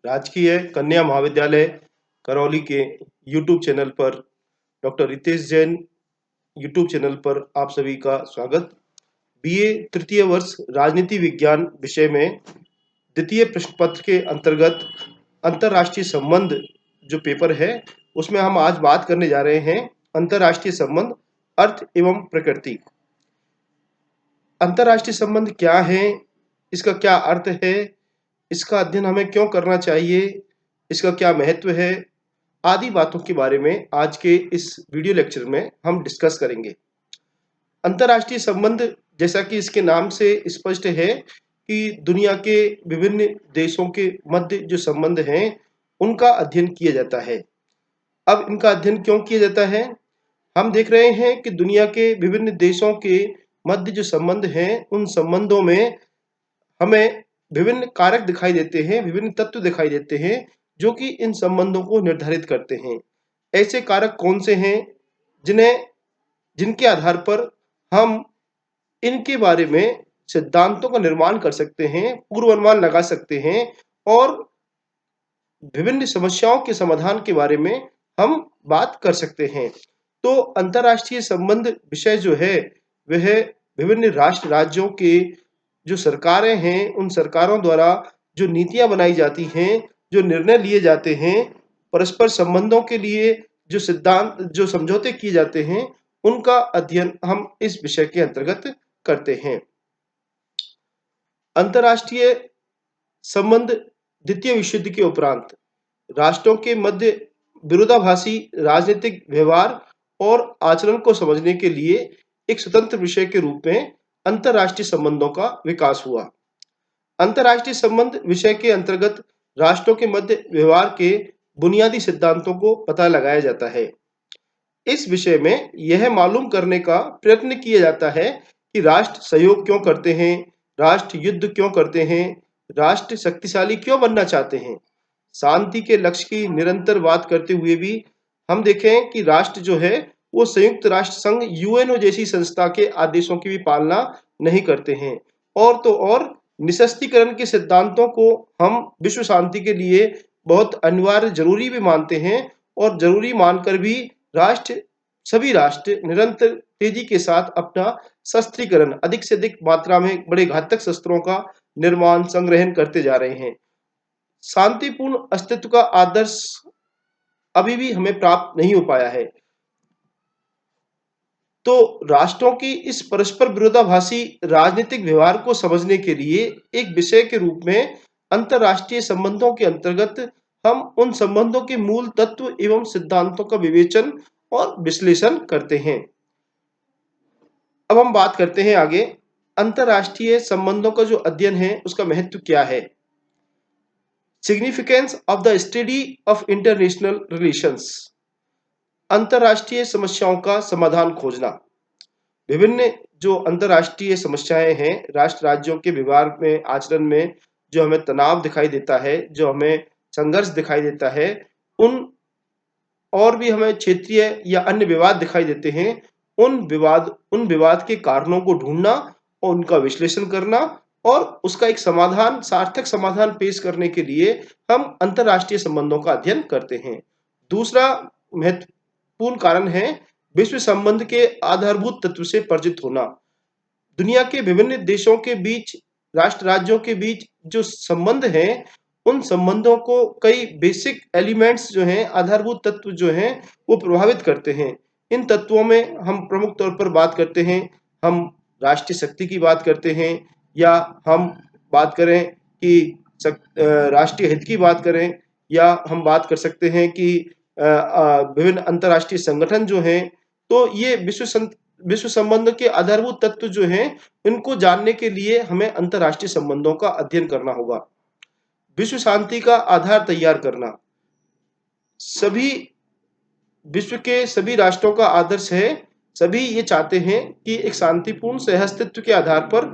राजकीय कन्या महाविद्यालय करौली के यूट्यूब चैनल पर doctor Ritesh Jain YouTube channel पर आप सभी का स्वागत। बीए तृतीय वर्ष राजनीति विज्ञान विषय में द्वितीय प्रश्न पत्र के अंतर्गत अंतर्राष्ट्रीय संबंध जो पेपर है उसमें हम आज बात करने जा रहे हैं अंतर्राष्ट्रीय संबंध, अर्थ एवं प्रकृति। अंतर्राष्ट्रीय संबंध क्या है, इसका क्या अर्थ है, इसका अध्ययन हमें क्यों करना चाहिए, इसका क्या महत्व है, आदि बातों के बारे में आज के इस वीडियो लेक्चर में हम डिस्कस करेंगे। अंतर्राष्ट्रीय संबंध जैसा कि इसके नाम से स्पष्ट है कि दुनिया के विभिन्न देशों के मध्य जो संबंध हैं उनका अध्ययन किया जाता है। अब इनका अध्ययन क्यों किया जाता है? हम देख रहे हैं कि दुनिया के विभिन्न देशों के मध्य जो संबंध हैं उन संबंधों में हमें विभिन्न कारक दिखाई देते हैं, विभिन्न तत्व दिखाई देते हैं जो कि इन संबंधों को निर्धारित करते हैं। ऐसे कारक कौन से हैं जिनके आधार पर हम इनके बारे में सिद्धांतों का निर्माण कर सकते हैं, पूर्वानुमान लगा सकते हैं और विभिन्न समस्याओं के समाधान के बारे में हम बात कर सकते हैं। तो अंतर्राष्ट्रीय संबंध विषय जो है वह विभिन्न राष्ट्र राज्यों के जो सरकारें हैं उन सरकारों द्वारा जो नीतियां बनाई जाती हैं, जो निर्णय लिए जाते हैं, परस्पर संबंधों के लिए जो सिद्धांत जो समझौते किए जाते हैं उनका अध्ययन हम इस विषय के अंतर्गत करते हैं। अंतर्राष्ट्रीय संबंध द्वितीय विश्व युद्ध के उपरांत राष्ट्रों के मध्य विरोधाभासी राजनीतिक व्यवहार और आचरण को समझने के लिए एक स्वतंत्र विषय के रूप में अंतर्राष्ट्रीय संबंधों का विकास हुआ। अंतर्राष्ट्रीय संबंध विषय के अंतर्गत राष्ट्रों के मध्य व्यवहार के बुनियादी सिद्धांतों को पता लगाया जाता है। इस विषय में यह मालूम करने का प्रयत्न किया जाता है कि राष्ट्र सहयोग क्यों करते हैं, राष्ट्र युद्ध क्यों करते हैं, राष्ट्र शक्तिशाली क्यों बनना चाहते हैं। शांति के लक्ष्य की निरंतर बात करते हुए भी हम देखें कि राष्ट्र जो है वो संयुक्त राष्ट्र संघ यूएनओ जैसी संस्था के आदेशों की भी पालना नहीं करते हैं। और तो और निशस्त्रीकरण के सिद्धांतों को हम विश्व शांति के लिए बहुत अनिवार्य जरूरी भी मानते हैं और जरूरी मानकर भी सभी राष्ट्र निरंतर तेजी के साथ अपना शस्त्रीकरण अधिक से अधिक मात्रा में बड़े घातक शस्त्रों का निर्माण संग्रहण करते जा रहे हैं। शांतिपूर्ण अस्तित्व का आदर्श अभी भी हमें प्राप्त नहीं हो पाया है। तो राष्ट्रों की इस परस्पर विरोधाभासी राजनीतिक व्यवहार को समझने के लिए एक विषय के रूप में अंतर्राष्ट्रीय संबंधों के अंतर्गत हम उन संबंधों के मूल तत्व एवं सिद्धांतों का विवेचन और विश्लेषण करते हैं। अब हम बात करते हैं आगे अंतर्राष्ट्रीय संबंधों का जो अध्ययन है उसका महत्व क्या है। Significance of the study of international relations, अंतर्राष्ट्रीय समस्याओं का समाधान खोजना। विभिन्न जो अंतर्राष्ट्रीय समस्याएं हैं, राष्ट्र राज्यों के व्यवहार में आचरण में जो हमें तनाव दिखाई देता है, जो हमें संघर्ष दिखाई देता है, उन और भी हमें क्षेत्रीय या अन्य विवाद दिखाई देते हैं। उन विवाद के कारणों को ढूंढना और उनका विश्लेषण करना और उसका एक समाधान, सार्थक समाधान पेश करने के लिए हम अंतर्राष्ट्रीय संबंधों का अध्ययन करते हैं। दूसरा महत्वपूर्ण कारण है विश्व संबंध के आधारभूत तत्व से परिचित होना। दुनिया के विभिन्न देशों के बीच, राष्ट्र राज्यों के बीच जो संबंध हैं उन संबंधों को कई बेसिक एलिमेंट्स जो हैं, आधारभूत तत्व जो हैं वो प्रभावित करते हैं। इन तत्वों में हम प्रमुख तौर पर बात करते हैं, हम राष्ट्रीय शक्ति की बात करते हैं, या हम बात करें कि राष्ट्रीय हित की बात करें, या हम बात कर सकते हैं कि विभिन्न अंतर्राष्ट्रीय संगठन जो हैं। तो ये विश्व संबंध के आधारभूत तत्व जो हैं इनको जानने के लिए हमें अंतर्राष्ट्रीय संबंधों का अध्ययन करना होगा। विश्व शांति का आधार तैयार करना, सभी विश्व के सभी राष्ट्रों का आदर्श है, सभी ये चाहते हैं कि एक शांतिपूर्ण सहअस्तित्व के आधार पर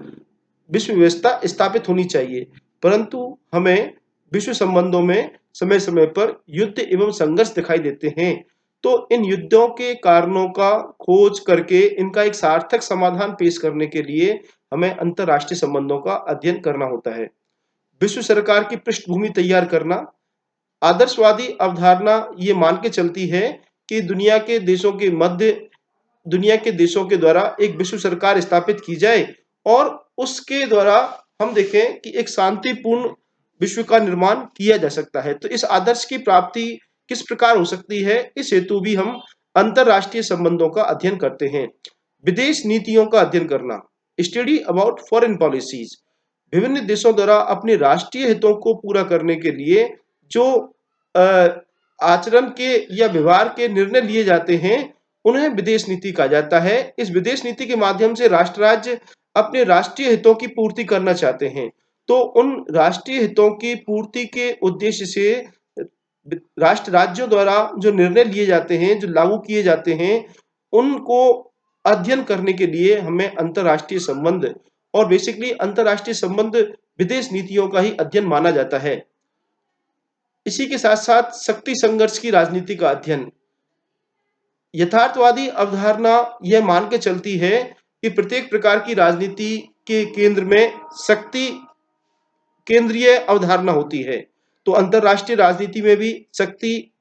विश्व व्यवस्था स्थापित होनी चाहिए, परंतु हमें विश्व संबंधों में समय समय पर युद्ध एवं संघर्ष दिखाई देते हैं। तो इन युद्धों के कारणों का खोज करके इनका एक सार्थक समाधान पेश करने के लिए हमें अंतर्राष्ट्रीय संबंधों का अध्ययन करना होता है। विश्व सरकार की पृष्ठभूमि तैयार करना, आदर्शवादी अवधारणा ये मान के चलती है कि दुनिया के देशों के द्वारा एक विश्व सरकार स्थापित की जाए और उसके द्वारा हम देखें कि एक शांतिपूर्ण विश्व का निर्माण किया जा सकता है। तो इस आदर्श की प्राप्ति किस प्रकार हो सकती है, इस हेतु भी हम अंतरराष्ट्रीय संबंधों का अध्ययन करते हैं। विदेश नीतियों का अध्ययन करना, स्टडी अबाउट फॉरेन पॉलिसीज, विभिन्न देशों द्वारा अपने राष्ट्रीय हितों को पूरा करने के लिए जो आचरण के या व्यवहार के निर्णय लिए जाते हैं, उन्हें विदेश नीति कहा जाता है। इस विदेश नीति के माध्यम से राष्ट्र राज्य अपने राष्ट्रीय हितों की पूर्ति करना चाहते हैं। तो उन राष्ट्रीय हितों की पूर्ति के उद्देश्य से राष्ट्र राज्यों द्वारा जो निर्णय लिए जाते हैं, जो लागू किए जाते हैं, उनको अध्ययन करने के लिए हमें अंतरराष्ट्रीय संबंध और बेसिकली अंतरराष्ट्रीय संबंध विदेश नीतियों का ही अध्ययन माना जाता है। इसी के साथ साथ शक्ति संघर्ष की राजनीति का अध्ययन। यथार्थवादी अवधारणा यह मान के चलती है कि प्रत्येक प्रकार की राजनीति के केंद्र में शक्ति केंद्रीय अवधारणा होती है। तो अंतरराष्ट्रीय राजनीति में भी शक्ति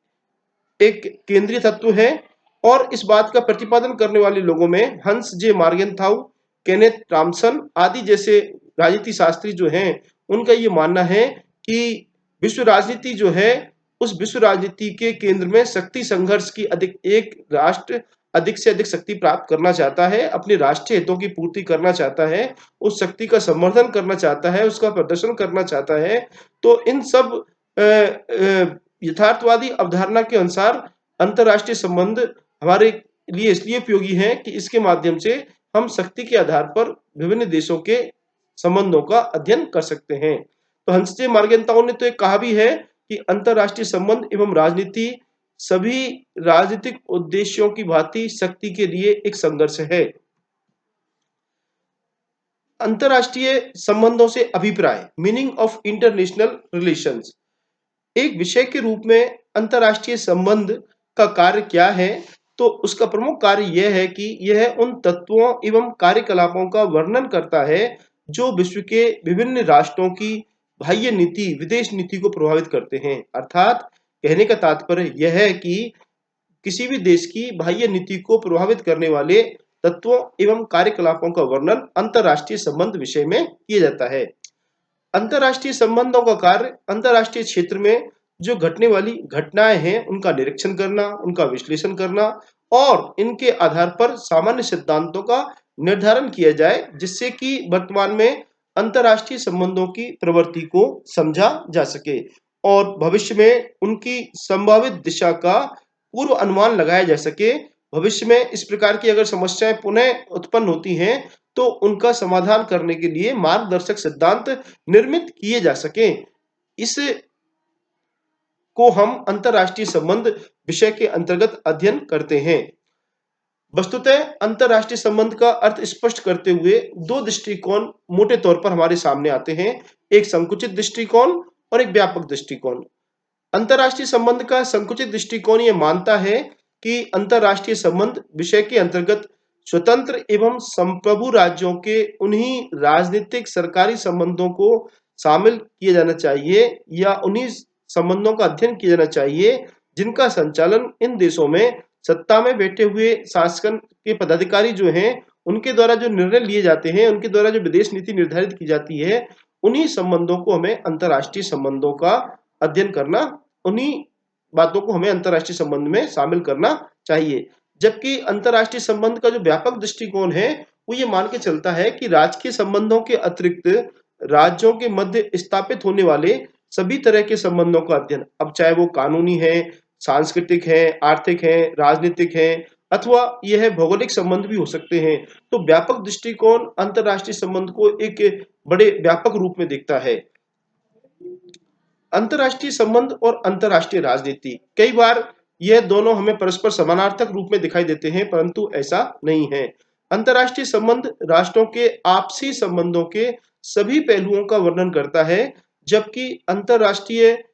एक केंद्रीय तत्व है और इस बात का प्रतिपादन करने वाले लोगों में हंस जे मॉर्गनथाउ, केनेथ टॉमसन आदि जैसे राजनीति शास्त्री जो हैं, उनका ये मानना है कि विश्व राजनीति जो है, उस विश्व राजनीति के केंद्र में शक्ति संघर्ष की एक राष्ट्र अधिक से अधिक शक्ति प्राप्त करना चाहता है, अपने राष्ट्रीय हितों की पूर्ति करना चाहता है, उस शक्ति का संवर्धन करना चाहता है, उसका प्रदर्शन करना चाहता है। तो इन सब यथार्थवादी अवधारणा के अनुसार अंतरराष्ट्रीय संबंध हमारे लिए इसलिए उपयोगी है कि इसके माध्यम से हम शक्ति के आधार पर विभिन्न देशों के संबंधों का अध्ययन कर सकते हैं। तो हंस जे मॉर्गनथाउ ने तो एक कहा भी है कि अंतरराष्ट्रीय संबंध एवं राजनीति सभी राजनीतिक उद्देश्यों की भांति शक्ति के लिए एक संघर्ष है। अंतरराष्ट्रीय संबंधों से अभिप्राय, मीनिंग ऑफ इंटरनेशनल रिलेशंस। एक विषय के रूप में अंतरराष्ट्रीय संबंध का कार्य क्या है, तो उसका प्रमुख कार्य यह है कि यह उन तत्वों एवं कार्यकलापों का वर्णन करता है जो विश्व के विभिन्न राष्ट्रों की बाह्य नीति, विदेश नीति को प्रभावित करते हैं। अर्थात कहने का तात्पर्य यह है कि किसी भी देश की बाह्य नीति को प्रभावित करने वाले तत्वों एवं कार्यकलापों का वर्णन अंतरराष्ट्रीय संबंध विषय में किया जाता है। अंतरराष्ट्रीय संबंधों का कार्य अंतरराष्ट्रीय क्षेत्र में जो घटने वाली घटनाएं हैं, उनका निरीक्षण करना, उनका विश्लेषण करना और इनके आधार पर सामान्य सिद्धांतों का निर्धारण किया जाए, जिससे कि वर्तमान में अंतरराष्ट्रीय संबंधों की प्रवृत्ति को समझा जा सके और भविष्य में उनकी संभावित दिशा का पूर्व अनुमान लगाया जा सके। भविष्य में इस प्रकार की अगर समस्याएं पुनः उत्पन्न होती हैं, तो उनका समाधान करने के लिए मार्गदर्शक सिद्धांत निर्मित किए जा सके। इस को हम अंतरराष्ट्रीय संबंध विषय के अंतर्गत अध्ययन करते हैं। वस्तुतः अंतरराष्ट्रीय संबंध का अर्थ स्पष्ट करते हुए दो दृष्टिकोण मोटे तौर पर हमारे सामने आते हैं, एक संकुचित दृष्टिकोण और एक व्यापक दृष्टिकोण। अंतरराष्ट्रीय संबंध का संकुचित दृष्टिकोण यह मानता है कि अंतरराष्ट्रीय संबंध विषय के अंतर्गत स्वतंत्र एवं संप्रभु राज्यों के उन्हीं राजनीतिक सरकारी संबंधों को शामिल किया जाना चाहिए या उन्हीं संबंधों का अध्ययन किया जाना चाहिए जिनका संचालन इन देशों में सत्ता में बैठे हुए शासन के पदाधिकारी जो हैं, उनके द्वारा जो निर्णय लिए जाते हैं, उनके द्वारा जो विदेश नीति निर्धारित की जाती है, उन्हीं संबंधों को हमें अंतरराष्ट्रीय संबंधों का अध्ययन करना, उन्हीं बातों को हमें अंतरराष्ट्रीय संबंध में शामिल करना चाहिए। जबकि अंतरराष्ट्रीय संबंध का जो व्यापक दृष्टिकोण है, वो ये मान के चलता है कि राजकीय संबंधों के अतिरिक्त राज्यों के मध्य स्थापित होने वाले सभी तरह के संबंधों का अध्ययन, अब चाहे वो कानूनी है, सांस्कृतिक है, आर्थिक है, राजनीतिक है अथवा यह भौगोलिक संबंध भी हो सकते हैं। तो व्यापक दृष्टिकोण अंतरराष्ट्रीय संबंध को एक बड़े व्यापक रूप में देखता है। अंतरराष्ट्रीय संबंध और अंतरराष्ट्रीय राजनीति, कई बार यह दोनों हमें परस्पर समानार्थक रूप में दिखाई देते हैं, परंतु ऐसा नहीं है। अंतरराष्ट्रीय संबंध राष्ट्रों के आपसी संबंधों के सभी पहलुओं का वर्णन करता है, जबकि अंतरराष्ट्रीय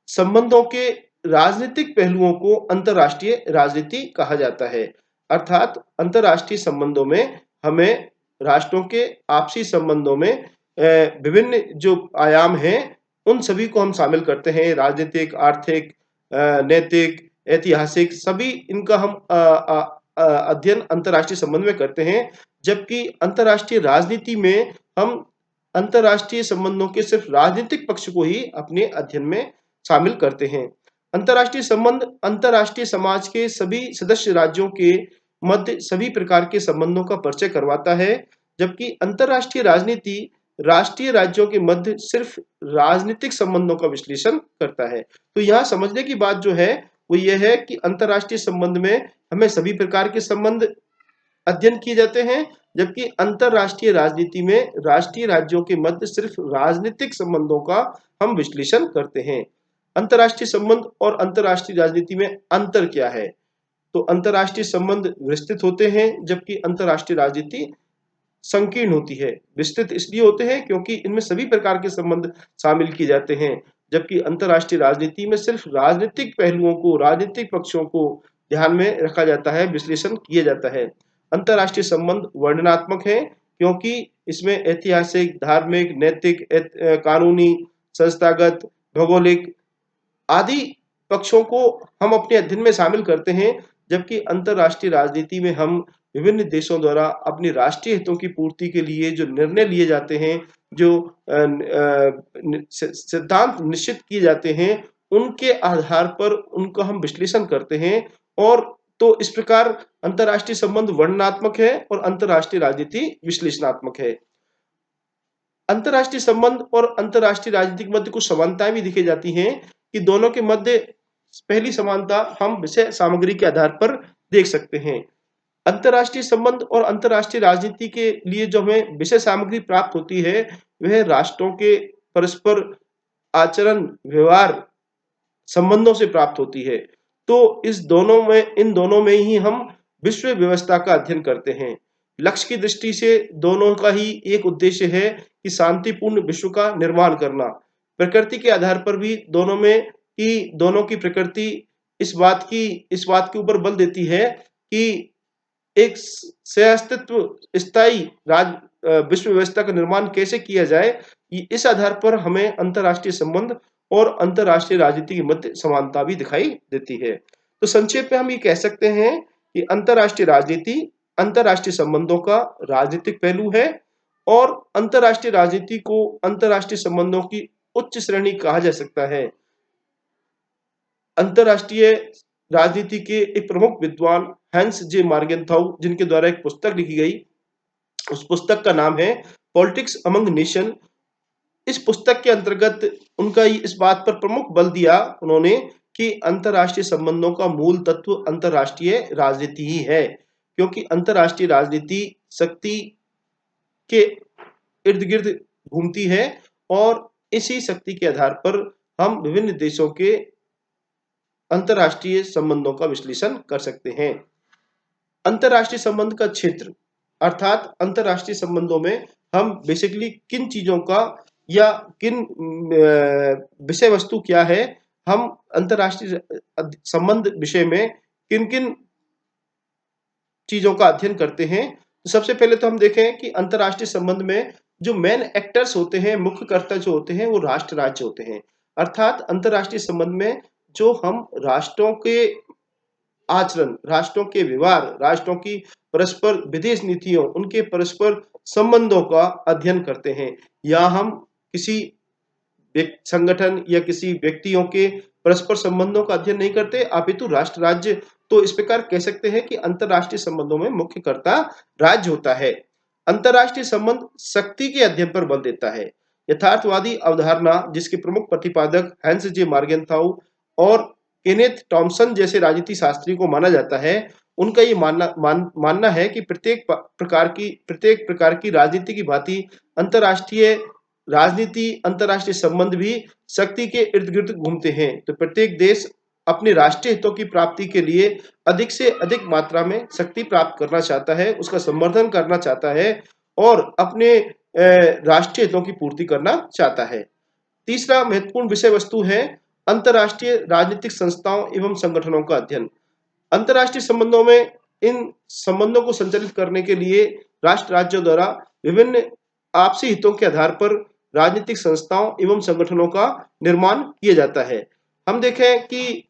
संबंधों के राजनीतिक पहलुओं को अंतरराष्ट्रीय राजनीति कहा जाता है। अर्थात अंतरराष्ट्रीय संबंधों में हमें राष्ट्रों के आपसी संबंधों में विभिन्न जो आयाम हैं, उन सभी को हम शामिल करते हैं। राजनीतिक, आर्थिक, नैतिक, ऐतिहासिक सभी इनका हम अध्ययन अंतर्राष्ट्रीय संबंध में करते हैं। जबकि अंतर्राष्ट्रीय राजनीति में हम अंतर्राष्ट्रीय संबंधों के सिर्फ राजनीतिक पक्ष को ही अपने अध्ययन में शामिल करते हैं। अंतर्राष्ट्रीय संबंध अंतर्राष्ट्रीय समाज के सभी सदस्य राज्यों के मध्य सभी प्रकार के संबंधों का परिचय करवाता है, जबकि अंतर्राष्ट्रीय राजनीति राष्ट्रीय राज्यों के मध्य सिर्फ राजनीतिक संबंधों का विश्लेषण करता है। तो यहाँ समझने की बात जो है वो ये है कि अंतर्राष्ट्रीय संबंध में हमें सभी प्रकार के संबंध अध्ययन किए जाते हैं, जबकि अंतर्राष्ट्रीय राजनीति में राष्ट्रीय राज्यों के मध्य सिर्फ राजनीतिक संबंधों का हम विश्लेषण करते हैं। अंतर्राष्ट्रीय संबंध और अंतर्राष्ट्रीय राजनीति में अंतर क्या है? तो अंतर्राष्ट्रीय संबंध विस्तृत होते हैं, जबकि अंतर्राष्ट्रीय राजनीति संकीर्ण होती है। विस्तृत इसलिए होते हैं क्योंकि इनमें सभी प्रकार के संबंध शामिल किए जाते हैं, जबकि अंतर्राष्ट्रीय राजनीति में सिर्फ राजनीतिक पहलुओं को, राजनीतिक पक्षों को ध्यान में रखा जाता है, विश्लेषण किया जाता है। अंतर्राष्ट्रीय संबंध वर्णनात्मक है क्योंकि इसमें ऐतिहासिक, धार्मिक, नैतिक, कानूनी, संस्थागत, भौगोलिक आदि पक्षों को हम अपने अध्ययन में शामिल करते हैं, जबकि अंतर्राष्ट्रीय राजनीति में हम विभिन्न देशों द्वारा अपनी राष्ट्रीय हितों की पूर्ति के लिए जो निर्णय लिए जाते हैं, जो सिद्धांत निश्चित किए जाते हैं, उनके आधार पर उनका हम विश्लेषण करते हैं। और तो इस प्रकार अंतर्राष्ट्रीय संबंध वर्णनात्मक है और अंतर्राष्ट्रीय राजनीति विश्लेषणात्मक है। अंतर्राष्ट्रीय संबंध और अंतर्राष्ट्रीय राजनीति के मध्य कुछ समानताएं भी दिखी जाती हैं कि दोनों के मध्य पहली समानता हम विषय सामग्री के आधार पर देख सकते हैं। अंतर्राष्ट्रीय संबंध और अंतर्राष्ट्रीय राजनीति के लिए जो हमें विषय सामग्री प्राप्त होती है वह राष्ट्रों के परस्पर आचरण, व्यवहार, संबंधों से प्राप्त होती है। तो इन दोनों में ही हम विश्व व्यवस्था का अध्ययन करते हैं। लक्ष्य की दृष्टि से दोनों का ही एक उद्देश्य है कि शांतिपूर्ण विश्व का निर्माण करना। प्रकृति के आधार पर भी दोनों की प्रकृति इस बात के ऊपर बल देती है कि एक सह-अस्तित्व स्थायी विश्व व्यवस्था का निर्माण कैसे किया जाए। इस आधार पर हमें अंतर्राष्ट्रीय संबंध और अंतर्राष्ट्रीय राजनीति के मध्य समानता भी दिखाई देती है। तो संक्षेप में हम ये कह सकते हैं कि अंतर्राष्ट्रीय राजनीति अंतर्राष्ट्रीय संबंधों का राजनीतिक पहलू है और अंतर्राष्ट्रीय राजनीति को अंतर्राष्ट्रीय संबंधों की उच्च श्रेणी कहा जा सकता है। अंतर्राष्ट्रीय राजनीति के एक प्रमुख विद्वान हैंस जे मार्गेनथाउ, जिनके द्वारा एक पुस्तक लिखी गई, उस पुस्तक का नाम है पॉलिटिक्स अमंग नेशन। इस पुस्तक के अंतर्गत उनका इस बात पर प्रमुख बल दिया उन्होंने कि अंतर्राष्ट्रीय संबंधों का मूल तत्व अंतर्राष्ट्रीय राजनीति ही है, क्योंकि अंतर्राष्ट्रीय राजनीति शक्ति के इर्द गिर्द घूमती है और इसी शक्ति के आधार पर हम विभिन्न देशों के अंतर्राष्ट्रीय संबंधों का विश्लेषण कर सकते हैं। अंतर्राष्ट्रीय संबंध का क्षेत्र अर्थात अंतर्राष्ट्रीय संबंधों में हम बेसिकली किन चीजों का या किन विषय वस्तु क्या है, हम अंतर्राष्ट्रीय संबंध विषय में किन किन चीजों का अध्ययन करते हैं। तो सबसे पहले तो हम देखें कि अंतर्राष्ट्रीय संबंध में जो मेन एक्टर्स होते हैं, मुख्य कर्ता जो होते हैं, वो राष्ट्र राज्य होते हैं। अर्थात अंतर्राष्ट्रीय संबंध में जो हम राष्ट्रों के आचरण, राष्ट्रों के व्यवहार, राष्ट्रों की परस्पर विदेश नीतियों, उनके परस्पर संबंधों का अध्ययन करते हैं। या हम किसी संगठन या किसी व्यक्तियों के परस्पर संबंधों का अध्ययन नहीं करते, अपितु राष्ट्र राज्य। तो इस प्रकार कह सकते हैं कि अंतर्राष्ट्रीय संबंधों में मुख्य कर्ता राज्य होता है। अंतर्राष्ट्रीय संबंध शक्ति के अध्ययन पर बल देता है। यथार्थवादी अवधारणा जिसके प्रमुख प्रतिपादक हैंस जे मार्गेनथाउ और केनेथ टॉमसन जैसे राजनीति शास्त्री को माना जाता है, उनका ये मानना है कि प्रत्येक प्रकार की राजनीति की भांति अंतर्राष्ट्रीय राजनीति, अंतर्राष्ट्रीय संबंध भी शक्ति के इर्द गिर्द घूमते हैं। तो प्रत्येक देश अपने राष्ट्रीय हितों की प्राप्ति के लिए अधिक से अधिक मात्रा में शक्ति प्राप्त करना चाहता है, उसका संवर्धन करना चाहता है और अपने राष्ट्रीय हितों की पूर्ति करना चाहता है। तीसरा महत्वपूर्ण विषय वस्तु है अंतर्राष्ट्रीय राजनीतिक संस्थाओं एवं संगठनों का अध्ययन। अंतर्राष्ट्रीय संबंधों में इन संबंधों को संचालित करने के लिए राष्ट्र राज्यों द्वारा विभिन्न आपसी हितों के आधार पर राजनीतिक संस्थाओं एवं संगठनों का निर्माण किया जाता है। हम देखें कि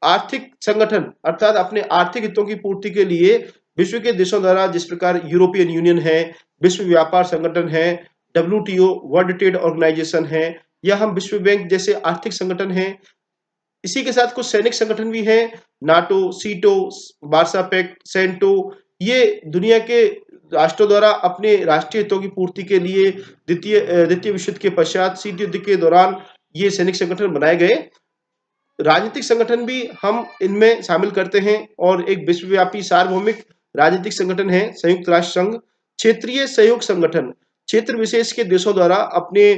आर्थिक संगठन अर्थात अपने आर्थिक हितों की पूर्ति के लिए विश्व के देशों द्वारा जिस प्रकार यूरोपियन यूनियन है, विश्व व्यापार संगठन है, WTO वर्ल्ड ट्रेड ऑर्गेनाइजेशन है, या हम विश्व बैंक जैसे आर्थिक संगठन हैं। इसी के साथ कुछ सैनिक संगठन भी हैं, नाटो, सीटो, वार्सा पैक्ट, सेंटो। ये दुनिया के राष्ट्रों द्वारा अपने राष्ट्रीय हितों की पूर्ति के लिए द्वितीय विश्व युद्ध के पश्चात शीत युद्ध के दौरान ये सैनिक संगठन बनाए गए। राजनीतिक संगठन भी हम इनमें शामिल करते हैं और एक विश्वव्यापी सार्वभौमिक राजनीतिक संगठन है संयुक्त राष्ट्र संघ। क्षेत्रीय सहयोग संगठन क्षेत्र विशेष के देशों द्वारा अपने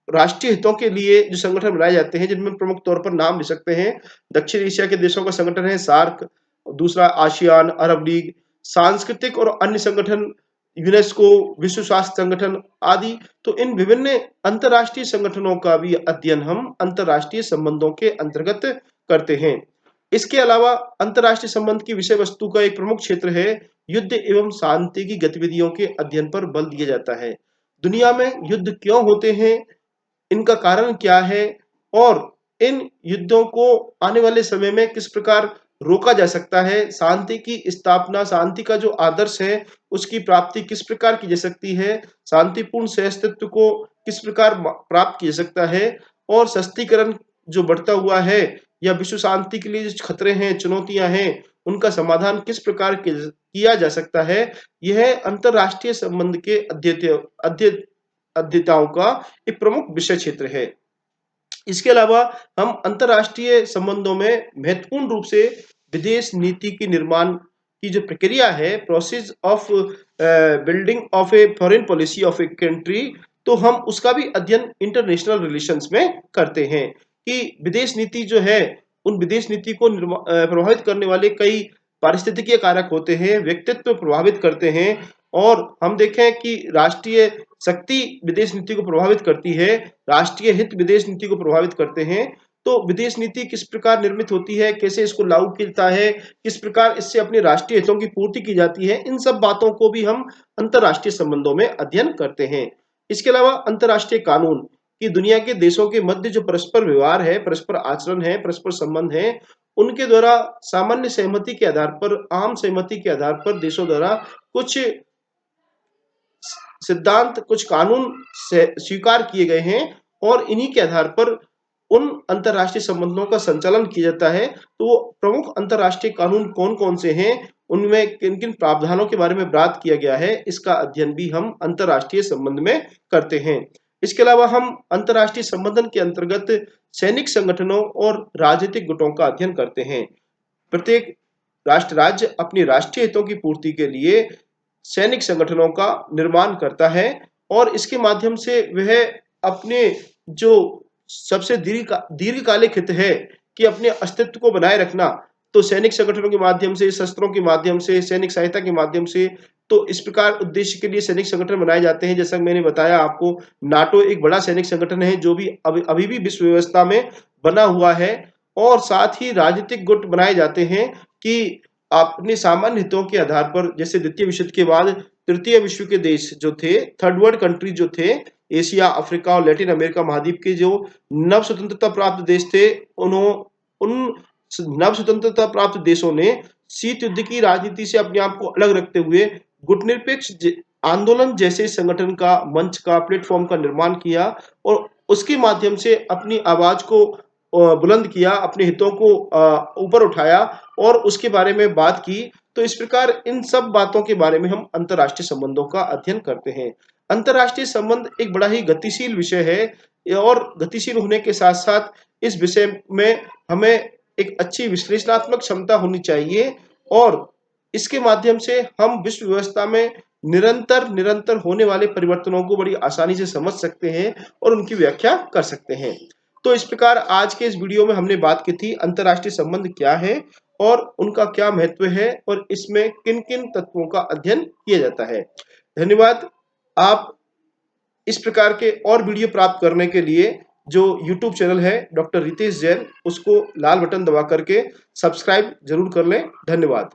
राष्ट्रीय हितों के लिए जो संगठन बनाए जाते हैं, जिनमें प्रमुख तौर पर नाम ले सकते हैं। दक्षिण एशिया के देशों का संगठन है सार्क, दूसरा आसियान, अरब लीग, सांस्कृतिक और अन्य संगठन, यूनेस्को, विश्व स्वास्थ्य संगठन आदि। तो इन विभिन्न अंतर्राष्ट्रीय संगठनों का भी अध्ययन हम अंतर्राष्ट्रीय संबंधों के अंतर्गत करते हैं। इसके अलावा अंतर्राष्ट्रीय संबंध की विषय वस्तु का एक प्रमुख क्षेत्र है युद्ध एवं शांति की गतिविधियों के अध्ययन पर बल दिया जाता है। दुनिया में युद्ध क्यों होते हैं, इनका कारण क्या है, और इन युद्धों को आने वाले समय में किस प्रकार रोका जा सकता है, शांति की स्थापना, शांति का जो आदर्श है उसकी प्राप्ति किस प्रकार की जा सकती है, शांतिपूर्ण सहअस्तित्व को किस प्रकार प्राप्त किया जा सकता है, और सशक्तिकरण जो बढ़ता हुआ है या विश्व शांति के लिए जो खतरे हैं, चुनौतियां हैं, उनका समाधान किस प्रकार किया जा सकता है। यह अंतर्राष्ट्रीय संबंध के अध्येताओं का एक प्रमुख विषय क्षेत्र है। इसके अलावा हम अंतर्राष्ट्रीय संबंधों में महत्वपूर्ण रूप से विदेश नीति की निर्माण की जो प्रक्रिया है, process of building of a foreign policy of a country, तो हम उसका भी अध्ययन इंटरनेशनल रिलेशंस में करते हैं कि विदेश नीति जो है, उन विदेश नीति को प्रभावित करने वाले कई पारिस्थितिकीय कारक होते हैं, व्यक्तित्व प्रभावित करते हैं। और हम देखें कि राष्ट्रीय शक्ति विदेश नीति को प्रभावित करती है, राष्ट्रीय हित विदेश नीति को प्रभावित करते हैं। तो विदेश नीति किस प्रकार निर्मित होती है, कैसे इसको लागू किया जाता है, किस प्रकार इससे अपने राष्ट्रीय हितों की पूर्ति की जाती है, इन सब बातों को भी हम अंतर्राष्ट्रीय संबंधों में अध्ययन करते हैं। इसके अलावा अंतर्राष्ट्रीय कानून की दुनिया के देशों के मध्य जो परस्पर व्यवहार है, परस्पर आचरण है, परस्पर संबंध है, उनके द्वारा सामान्य सहमति के आधार पर, आम सहमति के आधार पर देशों द्वारा कुछ सिद्धांत, कुछ कानून स्वीकार किए गए हैं और इन्हीं के आधार पर उन अंतर्राष्ट्रीय संबंधों का संचालन किया जाता है। तो वो प्रमुख अंतर्राष्ट्रीय कानून कौन-कौन से हैं, उनमें किन-किन प्रावधानों के बारे में बात किया गया है, इसका अध्ययन भी हम अंतर्राष्ट्रीय संबंध में करते हैं। इसके अलावा हम अंतर्राष्ट्रीय संबंधन के अंतर्गत सैनिक संगठनों और राजनीतिक गुटों का अध्ययन करते हैं। प्रत्येक राष्ट्र राज्य अपनी राष्ट्रीय हितों की पूर्ति के लिए सैनिक संगठनों का निर्माण करता है और इसके माध्यम से वह अपने जो सबसे दीर्घकालिक हित है कि अपने अस्तित्व को बनाए रखना, तो सैनिक संगठनों के माध्यम से, शस्त्रों के माध्यम से, सैनिक सहायता के माध्यम से, तो इस प्रकार उद्देश्य के लिए सैनिक संगठन बनाए जाते हैं। जैसा मैंने बताया आपको, नाटो एक बड़ा सैनिक संगठन है जो भी अभी भी विश्व व्यवस्था में बना हुआ है। और साथ ही राजनीतिक गुट बनाए जाते हैं कि अपने सामान्य हितों के आधार पर, जैसे द्वितीय विश्व युद्ध के बाद तृतीय विश्व के देश जो थे, थर्ड वर्ल्ड कंट्री जो थे, एशिया, अफ्रीका और लैटिन अमेरिका महाद्वीप के जो नव स्वतंत्रता प्राप्त देश थे, उन नव स्वतंत्रता प्राप्त देशों ने शीत युद्ध की राजनीति से अपने आप को अलग रखते हुए गुटनिरपेक्ष आंदोलन जैसे संगठन का, मंच का, प्लेटफॉर्म का निर्माण किया और उसके माध्यम से अपनी आवाज को बुलंद किया, अपने हितों को ऊपर उठाया और उसके बारे में बात की। तो इस प्रकार इन सब बातों के बारे में हम अंतर्राष्ट्रीय संबंधों का अध्ययन करते हैं। अंतर्राष्ट्रीय संबंध एक बड़ा ही गतिशील विषय है और गतिशील होने के साथ साथ इस विषय में हमें एक अच्छी विश्लेषणात्मक क्षमता होनी चाहिए और इसके माध्यम से हम विश्व व्यवस्था में निरंतर होने वाले परिवर्तनों को बड़ी आसानी से समझ सकते हैं और उनकी व्याख्या कर सकते हैं। तो इस प्रकार आज के इस वीडियो में हमने बात की थी अंतर्राष्ट्रीय संबंध क्या है और उनका क्या महत्व है और इसमें किन-किन तत्वों का अध्ययन किया जाता है। धन्यवाद। आप इस प्रकार के और वीडियो प्राप्त करने के लिए जो YouTube चैनल है डॉक्टर रितेश जैन, उसको लाल बटन दबा करके सब्सक्राइब जरूर कर लें। धन्यवाद।